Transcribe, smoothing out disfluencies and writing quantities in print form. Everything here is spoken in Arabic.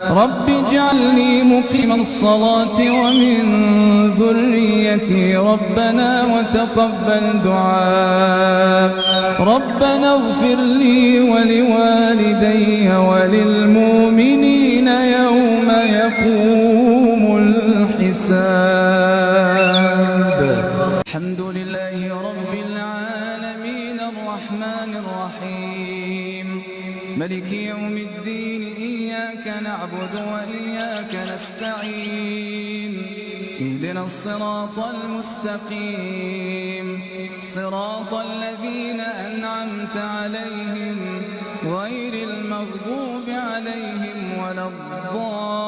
رب اجعلني مقيم الصلاة ومن ذريتي ربنا وتقبل دعاء ربنا اغفر لي ولوالدي وللمؤمنين يوم يقوم الحساب. الحمد لله رب العالمين الرحمن الرحيم ملك يوم الدين إياك نعبد وإياك نستعين اهدنا الصراط المستقيم صراط الذين أنعمت عليهم غير المغضوب عليهم ولا الضالين.